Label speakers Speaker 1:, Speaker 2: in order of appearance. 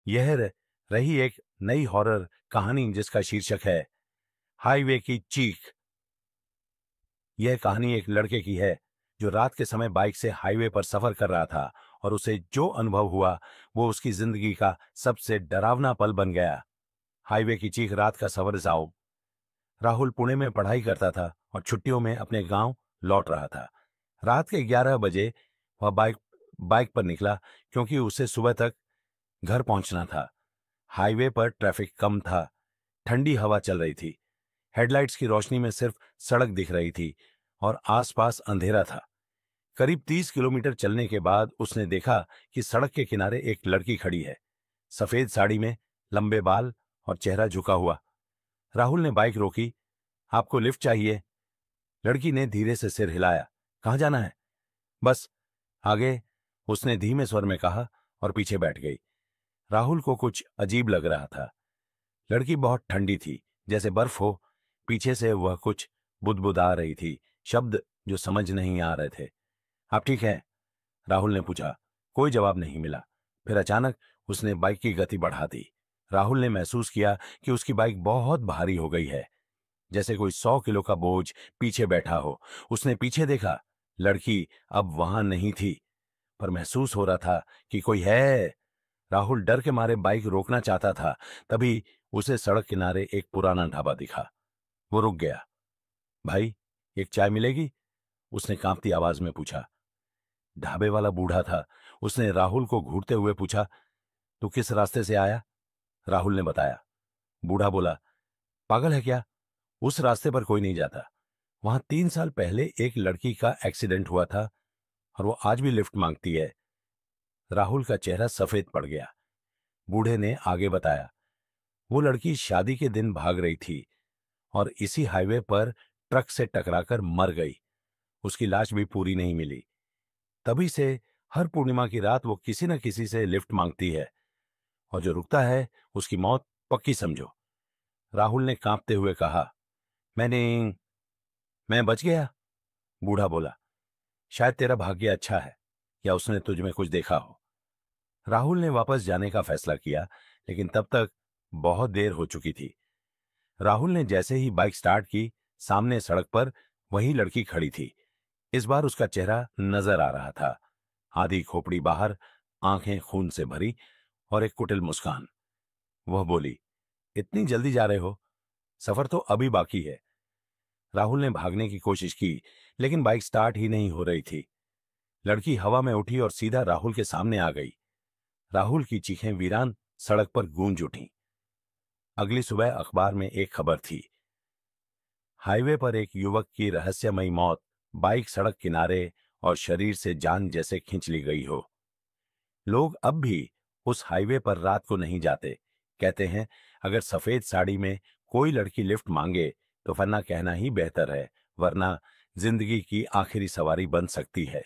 Speaker 1: रही एक नई हॉरर कहानी जिसका शीर्षक है हाईवे की चीख। यह कहानी एक लड़के की है जो रात के समय बाइक से हाईवे पर सफर कर रहा था और उसे जो अनुभव हुआ वो उसकी जिंदगी का सबसे डरावना पल बन गया। हाईवे की चीख रात का सफर जाओ। राहुल पुणे में पढ़ाई करता था और छुट्टियों में अपने गांव लौट रहा था। रात के 11 बजे वह बाइक बाइक पर निकला क्योंकि उसे सुबह तक घर पहुंचना था। हाईवे पर ट्रैफिक कम था, ठंडी हवा चल रही थी। हेडलाइट्स की रोशनी में सिर्फ सड़क दिख रही थी और आसपास अंधेरा था। करीब 30 किलोमीटर चलने के बाद उसने देखा कि सड़क के किनारे एक लड़की खड़ी है, सफेद साड़ी में, लंबे बाल और चेहरा झुका हुआ। राहुल ने बाइक रोकी। आपको लिफ्ट चाहिए? लड़की ने धीरे से सिर हिलाया। कहाँ जाना है? बस आगे, उसने धीमे स्वर में कहा और पीछे बैठ गई। राहुल को कुछ अजीब लग रहा था। लड़की बहुत ठंडी थी, जैसे बर्फ हो। पीछे से वह कुछ बुदबुदा रही थी, शब्द जो समझ नहीं आ रहे थे। आप ठीक हैं? राहुल ने पूछा। कोई जवाब नहीं मिला। फिर अचानक उसने बाइक की गति बढ़ा दी। राहुल ने महसूस किया कि उसकी बाइक बहुत भारी हो गई है, जैसे कोई 100 किलो का बोझ पीछे बैठा हो। उसने पीछे देखा। लड़की अब वहां नहीं थी, पर महसूस हो रहा था कि कोई है। राहुल डर के मारे बाइक रोकना चाहता था, तभी उसे सड़क किनारे एक पुराना ढाबा दिखा। वो रुक गया। भाई, एक चाय मिलेगी? उसने कांपती आवाज में पूछा। ढाबे वाला बूढ़ा था। उसने राहुल को घूरते हुए पूछा, तू किस रास्ते से आया? राहुल ने बताया। बूढ़ा बोला, पागल है क्या? उस रास्ते पर कोई नहीं जाता। वहां 3 साल पहले एक लड़की का एक्सीडेंट हुआ था और वो आज भी लिफ्ट मांगती है। राहुल का चेहरा सफेद पड़ गया। बूढ़े ने आगे बताया, वो लड़की शादी के दिन भाग रही थी और इसी हाईवे पर ट्रक से टकराकर मर गई। उसकी लाश भी पूरी नहीं मिली। तभी से हर पूर्णिमा की रात वो किसी न किसी से लिफ्ट मांगती है और जो रुकता है उसकी मौत पक्की समझो। राहुल ने कांपते हुए कहा, मैंने मैं बच गया। बूढ़ा बोला, शायद तेरा भाग्य अच्छा है या उसने तुझ में कुछ देखा हो। राहुल ने वापस जाने का फैसला किया, लेकिन तब तक बहुत देर हो चुकी थी। राहुल ने जैसे ही बाइक स्टार्ट की, सामने सड़क पर वही लड़की खड़ी थी। इस बार उसका चेहरा नजर आ रहा था, आधी खोपड़ी बाहर, आंखें खून से भरी और एक कुटिल मुस्कान। वह बोली, इतनी जल्दी जा रहे हो? सफर तो अभी बाकी है। राहुल ने भागने की कोशिश की, लेकिन बाइक स्टार्ट ही नहीं हो रही थी। लड़की हवा में उठी और सीधा राहुल के सामने आ गई। राहुल की चीखें वीरान सड़क पर गूंज उठी। अगली सुबह अखबार में एक खबर थी, हाईवे पर एक युवक की रहस्यमयी मौत, बाइक सड़क किनारे और शरीर से जान जैसे खींच ली गई हो। लोग अब भी उस हाईवे पर रात को नहीं जाते। कहते हैं, अगर सफेद साड़ी में कोई लड़की लिफ्ट मांगे तो वरना कहना ही बेहतर है, वरना जिंदगी की आखिरी सवारी बन सकती है।